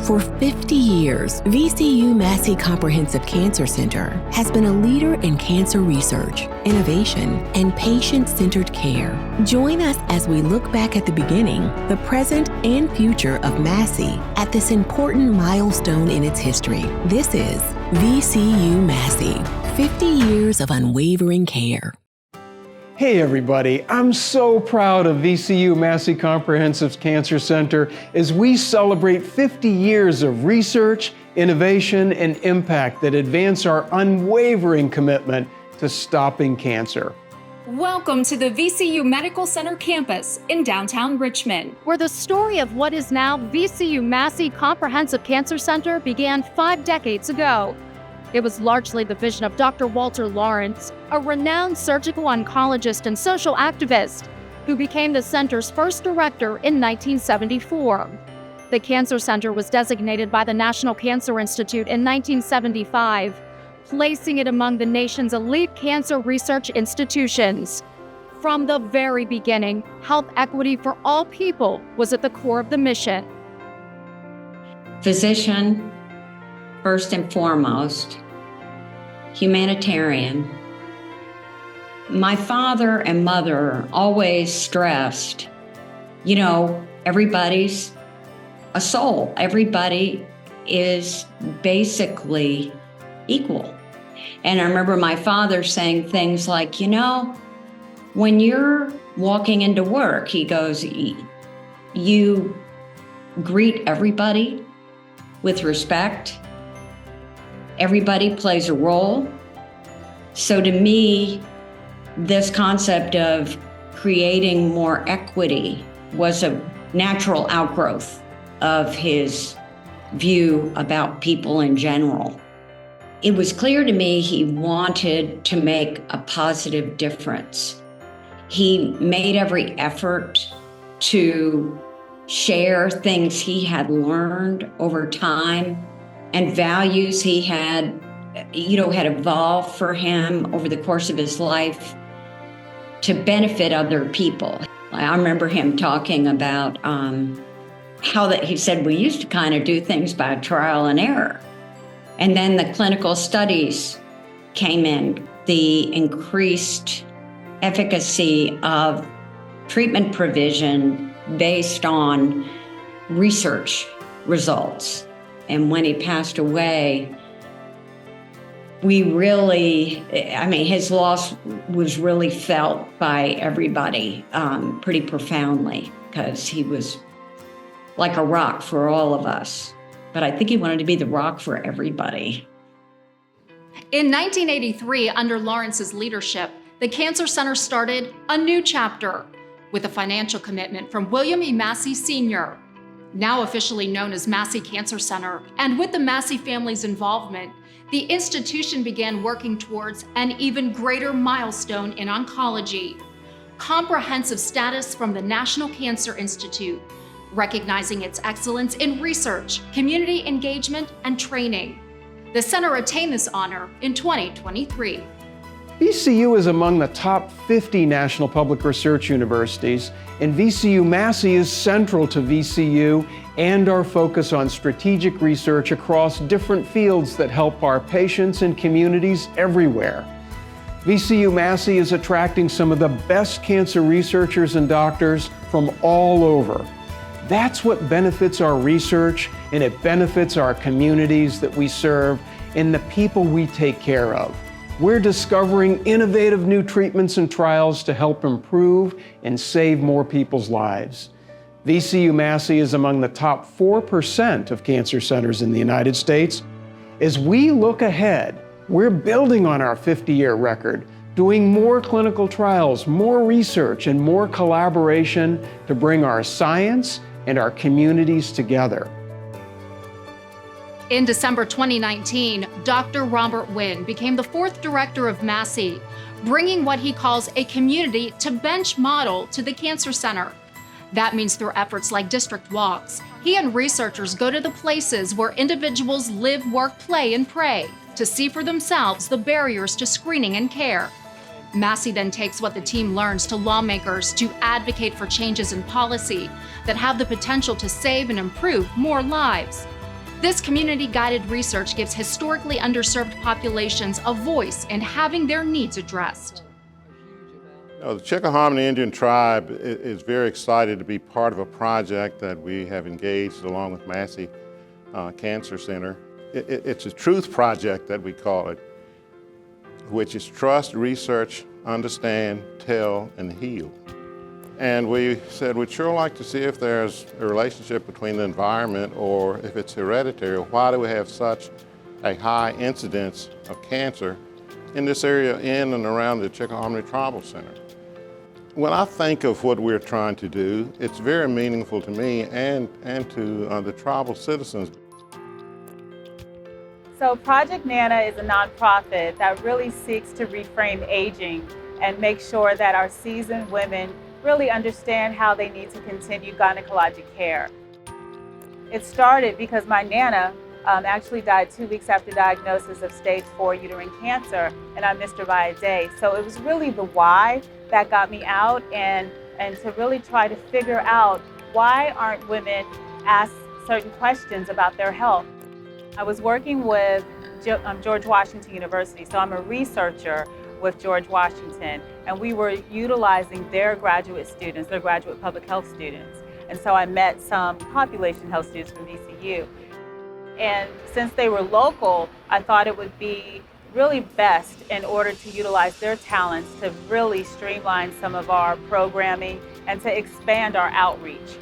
For 50 years, VCU Massey Comprehensive Cancer Center has been a leader in cancer research, innovation, and patient-centered care. Join us as we look back at the beginning, the present, and future of Massey at this important milestone in its history. This is VCU Massey, 50 Years of Unwavering Care. Hey everybody, I'm so proud of VCU Massey Comprehensive Cancer Center as we celebrate 50 years of research, innovation, and impact that advance our unwavering commitment to stopping cancer. Welcome to the VCU Medical Center campus in downtown Richmond, where the story of what is now VCU Massey Comprehensive Cancer Center began 5 decades ago. It was largely the vision of Dr. Walter Lawrence, a renowned surgical oncologist and social activist, who became the center's first director in 1974. The Cancer Center was designated by the National Cancer Institute in 1975, placing it among the nation's elite cancer research institutions. From the very beginning, health equity for all people was at the core of the mission. Physician, first and foremost, humanitarian. My father and mother always stressed, everybody's a soul. Everybody is basically equal. And I remember my father saying things like, when you're walking into work, he goes, you greet everybody with respect. Everybody plays a role. So to me, this concept of creating more equity was a natural outgrowth of his view about people in general. It was clear to me he wanted to make a positive difference. He made every effort to share things he had learned over time and values he had evolved for him over the course of his life to benefit other people. I remember him talking about he said we used to kind of do things by trial and error. And then the clinical studies came in, the increased efficacy of treatment provision based on research results. And when he passed away, his loss was really felt by everybody pretty profoundly, because he was like a rock for all of us. But I think he wanted to be the rock for everybody. In 1983, under Lawrence's leadership, the Cancer Center started a new chapter with a financial commitment from William E. Massey Sr., now officially known as Massey Cancer Center. And with the Massey family's involvement, the institution began working towards an even greater milestone in oncology: comprehensive status from the National Cancer Institute, recognizing its excellence in research, community engagement, and training. The center attained this honor in 2023. VCU is among the top 50 national public research universities, and VCU Massey is central to VCU and our focus on strategic research across different fields that help our patients and communities everywhere. VCU Massey is attracting some of the best cancer researchers and doctors from all over. That's what benefits our research, and it benefits our communities that we serve and the people we take care of. We're discovering innovative new treatments and trials to help improve and save more people's lives. VCU Massey is among the top 4% of cancer centers in the United States. As we look ahead, we're building on our 50-year record, doing more clinical trials, more research, and more collaboration to bring our science and our communities together. In December 2019, Dr. Robert Wynn became the 4th director of Massey, bringing what he calls a community to bench model to the Cancer Center. That means through efforts like district walks, he and researchers go to the places where individuals live, work, play, and pray to see for themselves the barriers to screening and care. Massey then takes what the team learns to lawmakers to advocate for changes in policy that have the potential to save and improve more lives. This community-guided research gives historically underserved populations a voice in having their needs addressed. The Chickahominy Indian tribe is very excited to be part of a project that we have engaged along with Massey Cancer Center. It's a truth project that we call it, which is trust, research, understand, tell, and heal. And we said we'd sure like to see if there's a relationship between the environment or if it's hereditary. Why do we have such a high incidence of cancer in this area in and around the Chickahominy Tribal Center? When I think of what we're trying to do, it's very meaningful to me and to the tribal citizens. So Project Nana is a nonprofit that really seeks to reframe aging and make sure that our seasoned women really understand how they need to continue gynecologic care. It started because my Nana actually died 2 weeks after diagnosis of stage 4 uterine cancer, and I missed her by a day. So it was really the why that got me out and to really try to figure out why aren't women asked certain questions about their health. I was working with George Washington University, so I'm a researcher with George Washington, and we were utilizing their graduate students, their graduate public health students. And so I met some population health students from VCU. And since they were local, I thought it would be really best in order to utilize their talents to really streamline some of our programming and to expand our outreach.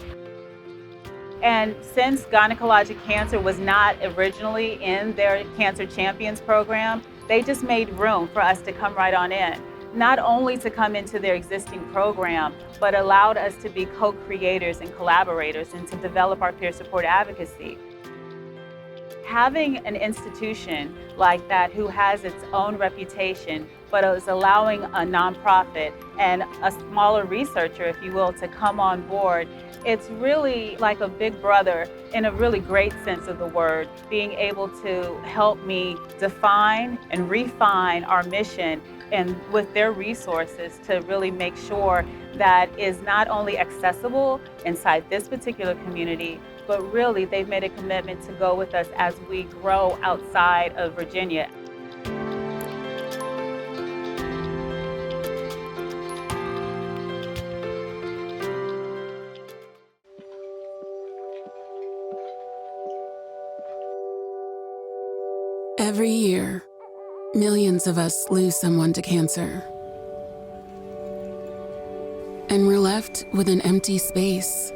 And since gynecologic cancer was not originally in their Cancer Champions program, they just made room for us to come right on in. Not only to come into their existing program, but allowed us to be co-creators and collaborators and to develop our peer support advocacy. Having an institution like that who has its own reputation, but is allowing a nonprofit and a smaller researcher, if you will, to come on board, it's really like a big brother in a really great sense of the word, being able to help me define and refine our mission and with their resources to really make sure that is not only accessible inside this particular community, but really they've made a commitment to go with us as we grow outside of Virginia. Every year, millions of us lose someone to cancer. And we're left with an empty space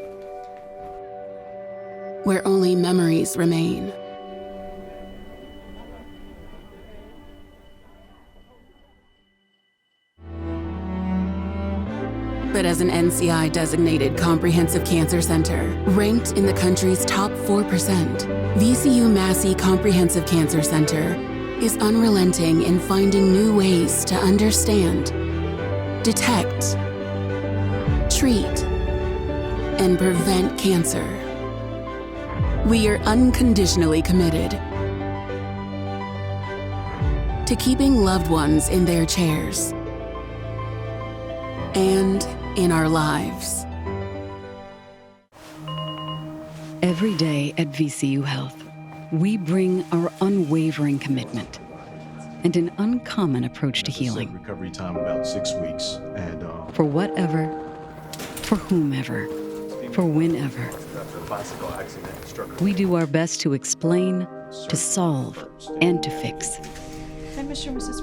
where only memories remain. But as an NCI-designated comprehensive cancer center, ranked in the country's top 4%, VCU Massey Comprehensive Cancer Center is unrelenting in finding new ways to understand, detect, treat, and prevent cancer. We are unconditionally committed to keeping loved ones in their chairs and in our lives. Every day at VCU Health, we bring our unwavering commitment and an uncommon approach to healing. Recovery time about 6 weeks, and for whatever, for whomever, for whenever. We do our best to explain, to solve, and to fix.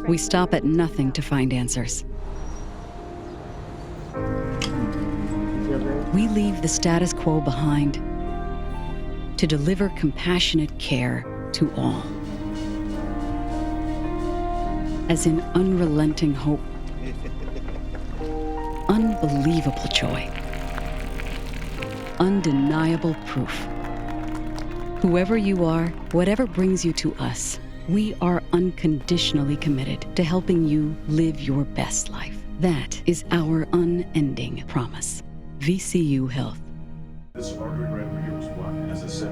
We stop at nothing to find answers. We leave the status quo behind to deliver compassionate care to all. As in unrelenting hope, unbelievable joy, undeniable proof. Whoever you are, whatever brings you to us, we are unconditionally committed to helping you live your best life. That is our unending promise. VCU Health.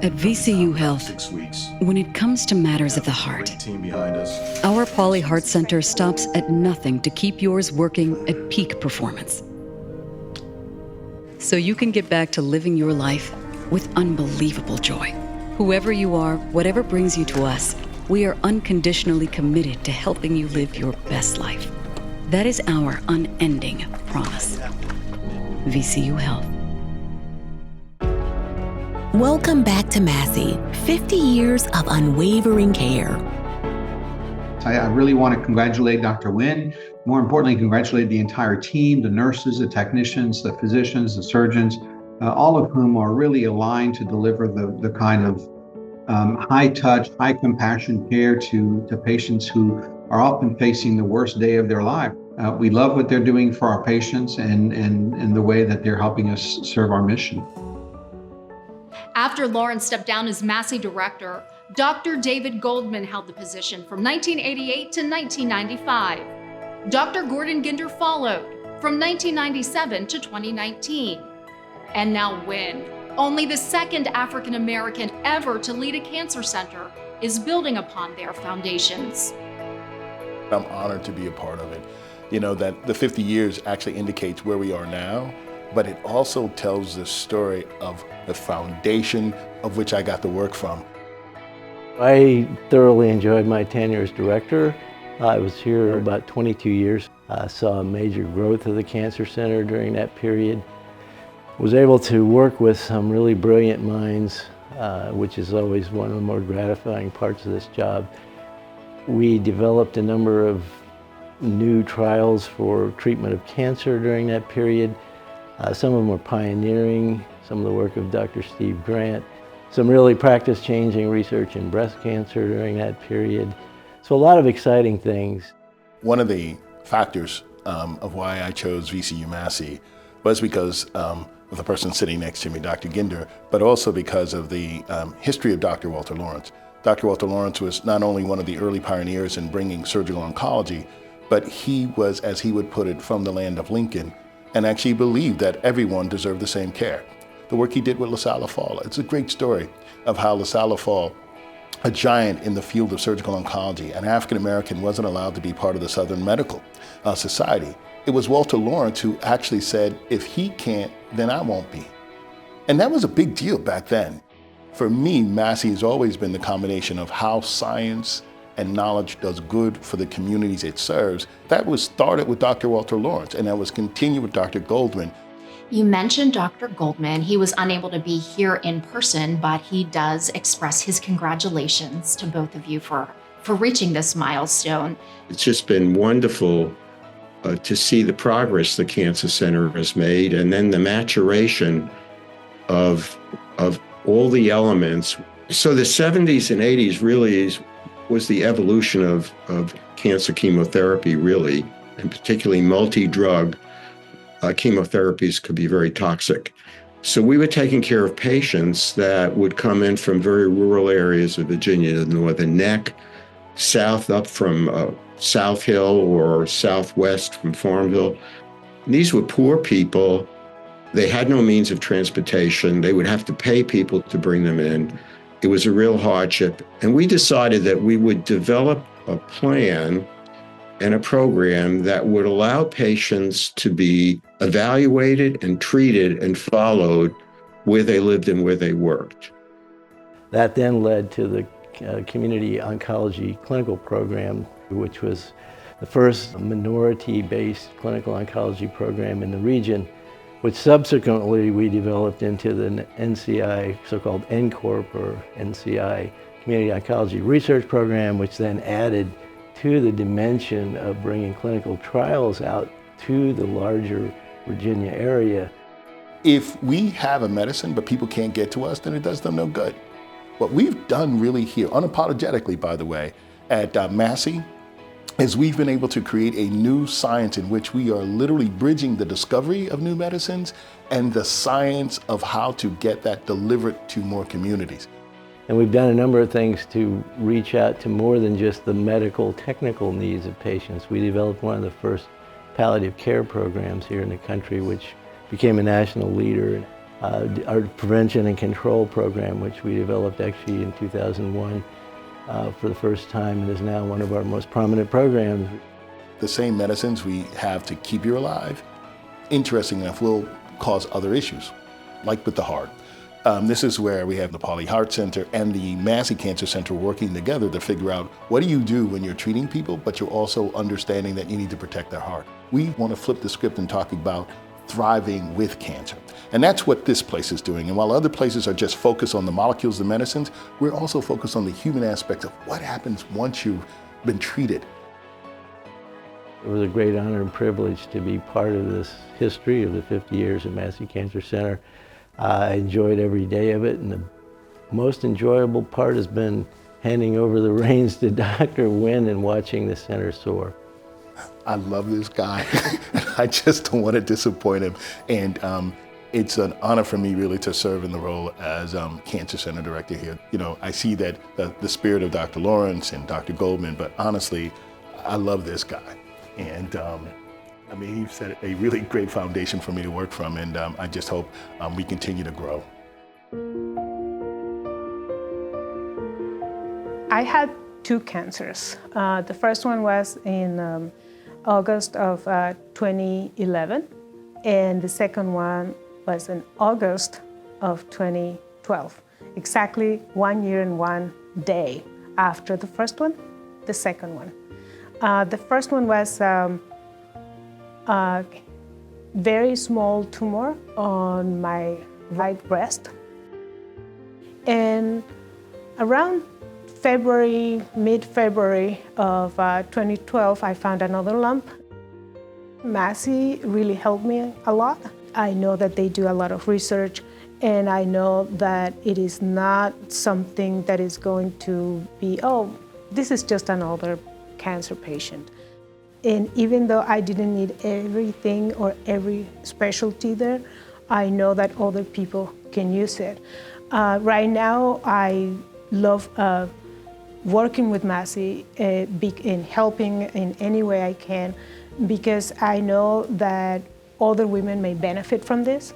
At VCU Health, when it comes to matters of the heart, our Poly Heart Center stops at nothing to keep yours working at peak performance. So you can get back to living your life with unbelievable joy. Whoever you are, whatever brings you to us, we are unconditionally committed to helping you live your best life. That is our unending promise. VCU Health. Welcome back to Massey, 50 years of unwavering care. I really want to congratulate Dr. Nguyen. More importantly, congratulate the entire team, the nurses, the technicians, the physicians, the surgeons, all of whom are really aligned to deliver the kind of high touch, high compassion care to patients who are often facing the worst day of their life. We love what they're doing for our patients and the way that they're helping us serve our mission. After Lawrence stepped down as Massey director, Dr. David Goldman held the position from 1988 to 1995. Dr. Gordon Ginder followed from 1997 to 2019. And now Nguyen, only the second African American ever to lead a cancer center, is building upon their foundations. I'm honored to be a part of it. You know, that the 50 years actually indicates where we are now, but it also tells the story of the foundation of which I got to work from. I thoroughly enjoyed my tenure as director. I was here about 22 years. I saw a major growth of the cancer center during that period. Was able to work with some really brilliant minds, which is always one of the more gratifying parts of this job. We developed a number of new trials for treatment of cancer during that period. Some of them were pioneering, some of the work of Dr. Steve Grant, some really practice-changing research in breast cancer during that period. So a lot of exciting things. One of the factors of why I chose VCU Massey was because of the person sitting next to me, Dr. Ginder, but also because of the history of Dr. Walter Lawrence. Dr. Walter Lawrence was not only one of the early pioneers in bringing surgical oncology, but he was, as he would put it, from the land of Lincoln, and actually believed that everyone deserved the same care. The work he did with LaSalle Fall, it's a great story of how LaSalle Fall, a giant in the field of surgical oncology, an African American, wasn't allowed to be part of the Southern Medical Society. It was Walter Lawrence who actually said, if he can't, then I won't be. And that was a big deal back then. For me, Massey has always been the combination of how science and knowledge does good for the communities it serves. That was started with Dr. Walter Lawrence, and that was continued with Dr. Goldman. You mentioned Dr. Goldman. He was unable to be here in person, but he does express his congratulations to both of you for reaching this milestone. It's just been wonderful to see the progress the Cancer Center has made, and then the maturation of all the elements. So the 70s and 80s really was the evolution of cancer chemotherapy, really, and particularly multi-drug chemotherapies could be very toxic. So we were taking care of patients that would come in from very rural areas of Virginia, the Northern Neck, south up from South Hill or southwest from Farmville. And these were poor people. They had no means of transportation. They would have to pay people to bring them in. It was a real hardship. And we decided that we would develop a plan and a program that would allow patients to be evaluated and treated and followed where they lived and where they worked. That then led to the community oncology clinical program, which was the first minority-based clinical oncology program in the region, which subsequently we developed into the NCI, so-called NCORP or NCI Community Oncology Research Program, which then added to the dimension of bringing clinical trials out to the larger Virginia area. If we have a medicine but people can't get to us, then it does them no good. What we've done really here, unapologetically by the way, at Massey, is we've been able to create a new science in which we are literally bridging the discovery of new medicines and the science of how to get that delivered to more communities. And we've done a number of things to reach out to more than just the medical, technical needs of patients. We developed one of the first palliative care programs here in the country, which became a national leader. Our prevention and control program, which we developed actually in 2001 for the first time, and is now one of our most prominent programs. The same medicines we have to keep you alive, interesting enough, will cause other issues, like with the heart. This is where we have the Pauli Heart Center and the Massey Cancer Center working together to figure out what do you do when you're treating people, but you're also understanding that you need to protect their heart. We want to flip the script and talk about thriving with cancer. And that's what this place is doing. And while other places are just focused on the molecules, the medicines, we're also focused on the human aspects of what happens once you've been treated. It was a great honor and privilege to be part of this history of the 50 years at Massey Cancer Center. I enjoyed every day of it, and the most enjoyable part has been handing over the reins to Dr. Wynn and watching the center soar. I love this guy. I just don't want to disappoint him. And it's an honor for me really to serve in the role as Cancer Center Director here. You know, I see that the spirit of Dr. Lawrence and Dr. Goldman, but honestly, I love this guy. And I mean, he set a really great foundation for me to work from, and I just hope we continue to grow. I had 2 cancers. The first one was in August of 2011, and the second one was in August of 2012. Exactly 1 year and 1 day after the first one, the second one. The first one was a very small tumor on my right breast. And around February, mid-February of 2012, I found another lump. Massey really helped me a lot. I know that they do a lot of research, and I know that it is not something that is going to be, oh, this is just another cancer patient. And even though I didn't need everything or every specialty there, I know that other people can use it. Right now, I love working with Massey and helping in any way I can, because I know that other women may benefit from this.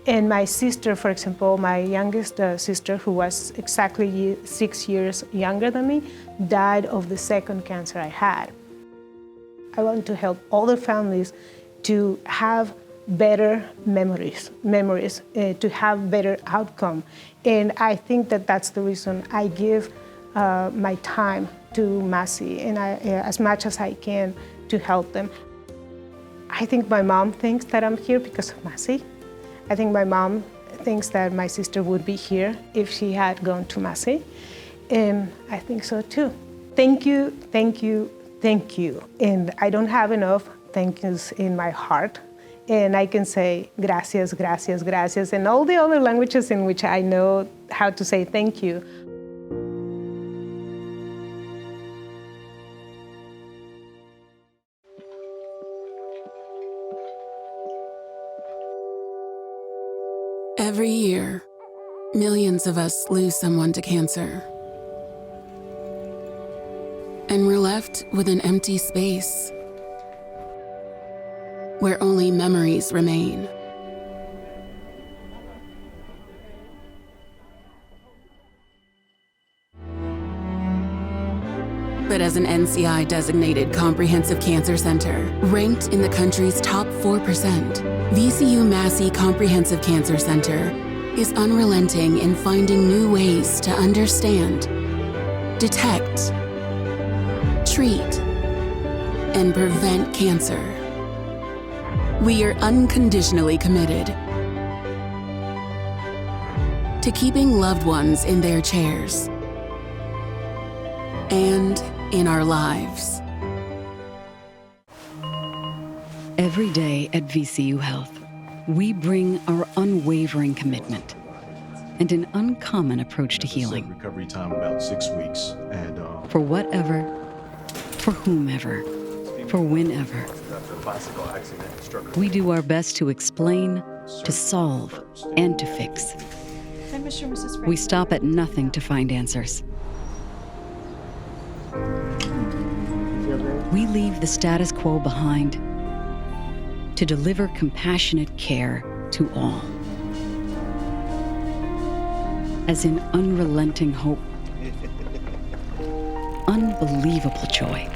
And my sister, for example, my youngest sister, who was exactly 6 years younger than me, died of the second cancer I had. I want to help other families to have better memories, to have better outcome. And I think that that's the reason I give my time to Massey, and as much as I can to help them. I think my mom thinks that I'm here because of Massey. I think my mom thinks that my sister would be here if she had gone to Massey. And I think so too. Thank you, thank you, thank you. And I don't have enough thank yous in my heart. And I can say gracias, gracias, gracias, and all the other languages in which I know how to say thank you. Every year, millions of us lose someone to cancer. And we're left with an empty space where only memories remain. But as an NCI-designated comprehensive cancer center, ranked in the country's top 4%, VCU Massey Comprehensive Cancer Center is unrelenting in finding new ways to understand, detect, treat, and prevent cancer. We are unconditionally committed to keeping loved ones in their chairs and in our lives. Every day at VCU Health, we bring our unwavering commitment and an uncommon approach to healing. Recovery time about 6 weeks, and for whatever, for whomever, for whenever. We do our best to explain, to solve, and to fix. We stop at nothing to find answers. We leave the status quo behind to deliver compassionate care to all. As in unrelenting hope, unbelievable joy,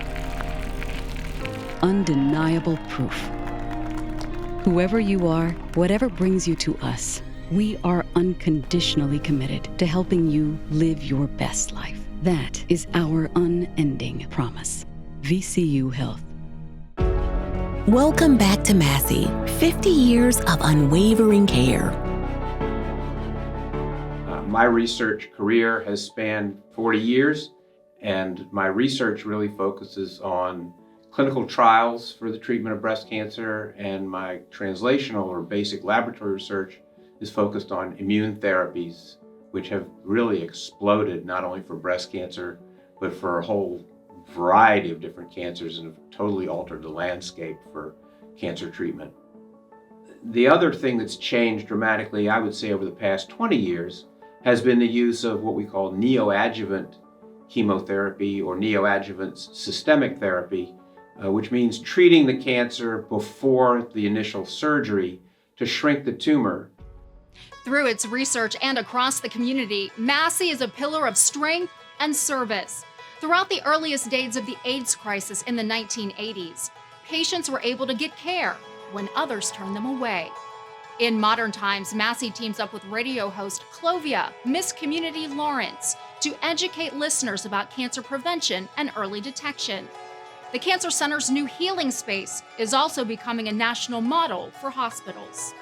undeniable proof. Whoever you are, whatever brings you to us, We are unconditionally committed to helping you live your best life. That is our unending promise. VCU Health. Welcome back to Massey, 50 years of unwavering care. My research career has spanned 40 years, and my research really focuses on clinical trials for the treatment of breast cancer, and my translational or basic laboratory research is focused on immune therapies, which have really exploded not only for breast cancer, but for a whole variety of different cancers and have totally altered the landscape for cancer treatment. The other thing that's changed dramatically, I would say over the past 20 years, has been the use of what we call neoadjuvant chemotherapy or neoadjuvant systemic therapy, which means treating the cancer before the initial surgery to shrink the tumor. Through its research and across the community, Massey is a pillar of strength and service. Throughout the earliest days of the AIDS crisis in the 1980s, patients were able to get care when others turned them away. In modern times, Massey teams up with radio host Clovia, Miss Community Lawrence, to educate listeners about cancer prevention and early detection. The Cancer Center's new healing space is also becoming a national model for hospitals.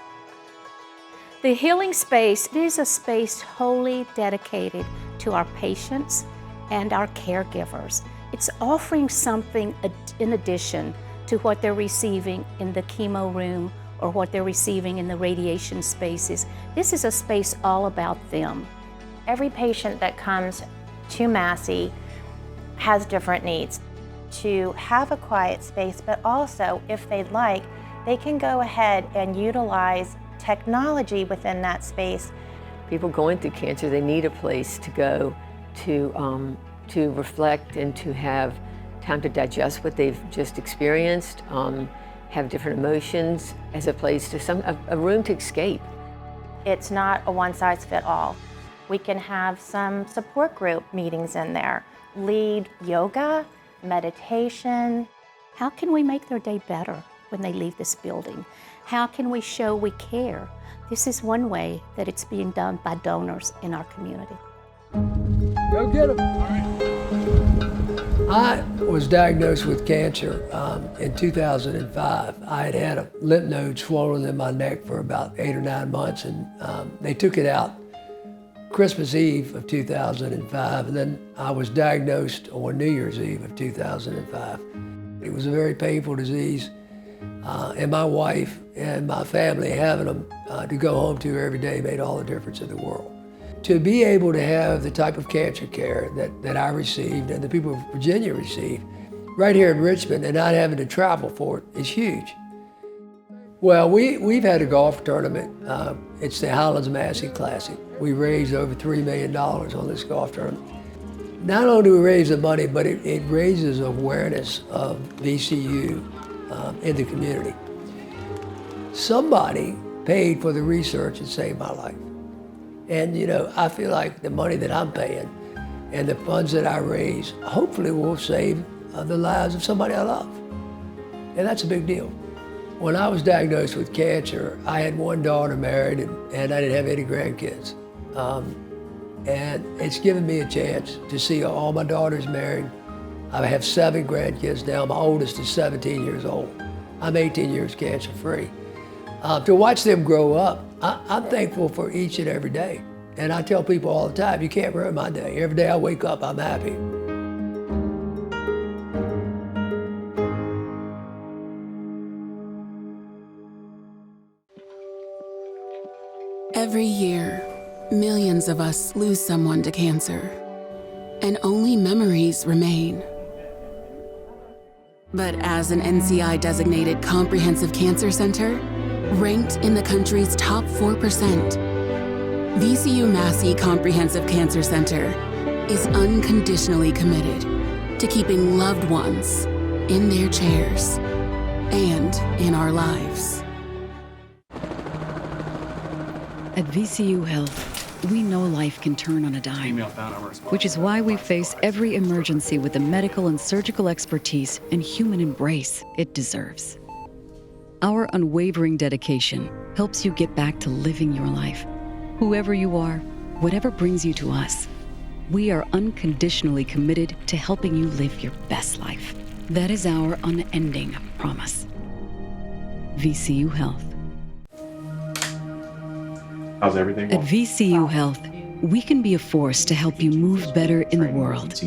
The healing space is a space wholly dedicated to our patients and our caregivers. It's offering something in addition to what they're receiving in the chemo room or what they're receiving in the radiation spaces. This is a space all about them. Every patient that comes to Massey has different needs. To have a quiet space, but also, if they'd like, they can go ahead and utilize technology within that space. People going through cancer, they need a place to go to reflect and to have time to digest what they've just experienced, have different emotions, as a place to a room to escape. It's not a one-size-fits-all. We can have some support group meetings in there, lead yoga, meditation. How can we make their day better when they leave this building? How can we show we care? This is one way that it's being done by donors in our community. Go get them. I was diagnosed with cancer in 2005. I had had a lymph node swollen in my neck for about 8 or 9 months, and they took it out Christmas Eve of 2005, and then I was diagnosed on New Year's Eve of 2005. It was a very painful disease, and my wife and my family having them to go home to every day made all the difference in the world. To be able to have the type of cancer care that I received and the people of Virginia received right here in Richmond and not having to travel for it is huge. Well, we've had a golf tournament. It's the Highlands Massey Classic. We raised over $3 million on this golf tournament. Not only do we raise the money, but it raises awareness of VCU in the community. Somebody paid for the research and saved my life. And you know, I feel like the money that I'm paying and the funds that I raise hopefully will save the lives of somebody I love. And that's a big deal. When I was diagnosed with cancer, I had one daughter married and I didn't have any grandkids. And it's given me a chance to see all my daughters married. I have 7 grandkids now. My oldest is 17 years old. I'm 18 years cancer-free. To watch them grow up, I'm thankful for each and every day. And I tell people all the time, you can't ruin my day. Every day I wake up, I'm happy. Every year, millions of us lose someone to cancer, and only memories remain. But as an NCI-designated comprehensive cancer center, ranked in the country's top 4%, VCU Massey Comprehensive Cancer Center is unconditionally committed to keeping loved ones in their chairs and in our lives. At VCU Health, we know life can turn on a dime, which is why we face every emergency with the medical and surgical expertise and human embrace it deserves. Our unwavering dedication helps you get back to living your life Whoever you are, whatever brings you to us, we are unconditionally committed to helping you live your best life. That is our unending promise. VCU Health. How's everything? At VCU Health, we can be a force to help you move better in the world,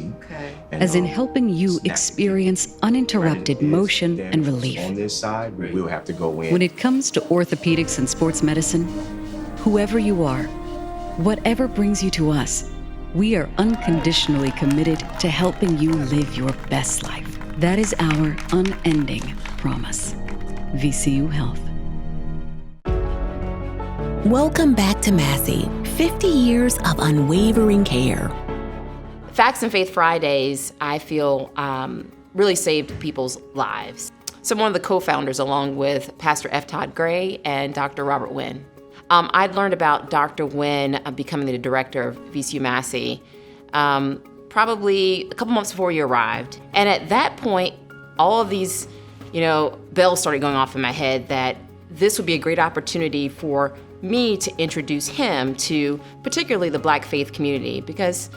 as in helping you experience uninterrupted motion and relief. On this side, we'll have to go in. When it comes to orthopedics and sports medicine, whoever you are, whatever brings you to us, we are unconditionally committed to helping you live your best life. That is our unending promise. VCU Health. Welcome back to Massey, 50 years of unwavering care. Facts and Faith Fridays, I feel, really saved people's lives. So I'm one of the co-founders along with Pastor F. Todd Gray and Dr. Robert Wynn. I'd learned about Dr. Wynn becoming the director of VCU Massey probably a couple months before you arrived. And at that point, all of these, bells started going off in my head that this would be a great opportunity for me to introduce him to particularly the Black faith community, because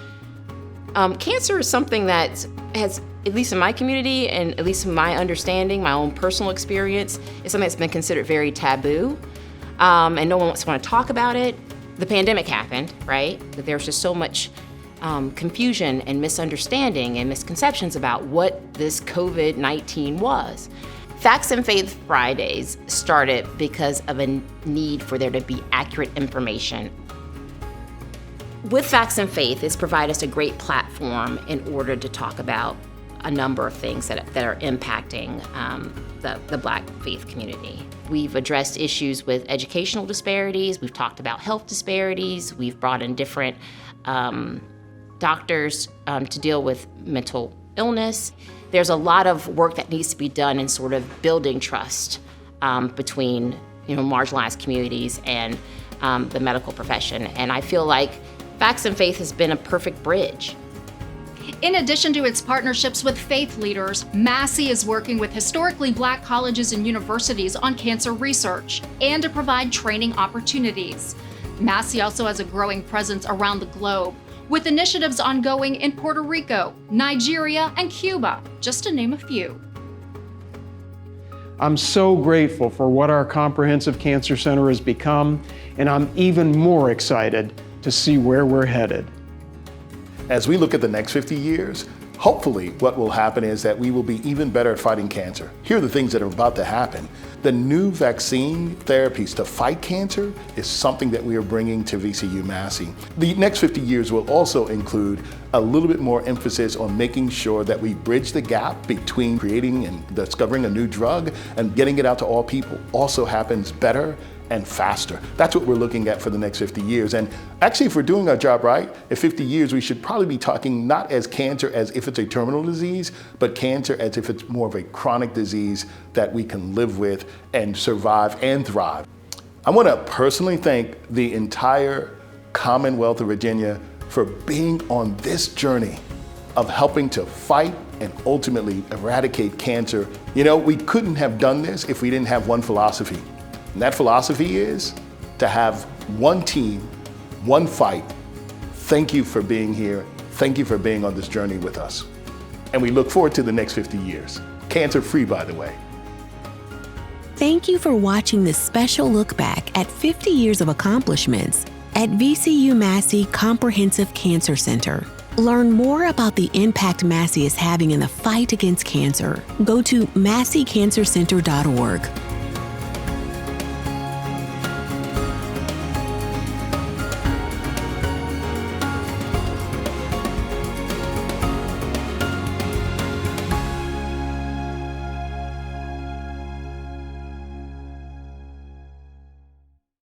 cancer is something that has, at least in my community and at least in my understanding, my own personal experience, is something that's been considered very taboo, and no one wants to talk about it. The pandemic happened, right? But there's just so much confusion and misunderstanding and misconceptions about what this COVID-19 was. Facts and Faith Fridays started because of a need for there to be accurate information. With Facts and Faith, it's provided us a great platform in order to talk about a number of things that are impacting the Black faith community. We've addressed issues with educational disparities, we've talked about health disparities, we've brought in different doctors to deal with mental illness. There's a lot of work that needs to be done in sort of building trust between marginalized communities and the medical profession. And I feel like Facts and Faith has been a perfect bridge. In addition to its partnerships with faith leaders, Massey is working with historically Black colleges and universities on cancer research and to provide training opportunities. Massey also has a growing presence around the globe, with initiatives ongoing in Puerto Rico, Nigeria, and Cuba, just to name a few. I'm so grateful for what our Comprehensive Cancer Center has become, and I'm even more excited to see where we're headed. As we look at the next 50 years, hopefully what will happen is that we will be even better at fighting cancer. Here are the things that are about to happen. The new vaccine therapies to fight cancer is something that we are bringing to VCU Massey. The next 50 years will also include a little bit more emphasis on making sure that we bridge the gap between creating and discovering a new drug and getting it out to all people also happens better and faster. That's what we're looking at for the next 50 years. And actually, if we're doing our job right, in 50 years, we should probably be talking not as cancer as if it's a terminal disease, but cancer as if it's more of a chronic disease that we can live with and survive and thrive. I want to personally thank the entire Commonwealth of Virginia for being on this journey of helping to fight and ultimately eradicate cancer. We couldn't have done this if we didn't have one philosophy. And that philosophy is to have one team, one fight. Thank you for being here. Thank you for being on this journey with us. And we look forward to the next 50 years. Cancer-free, by the way. Thank you for watching this special look back at 50 years of accomplishments at VCU Massey Comprehensive Cancer Center. Learn more about the impact Massey is having in the fight against cancer. Go to masseycancercenter.org.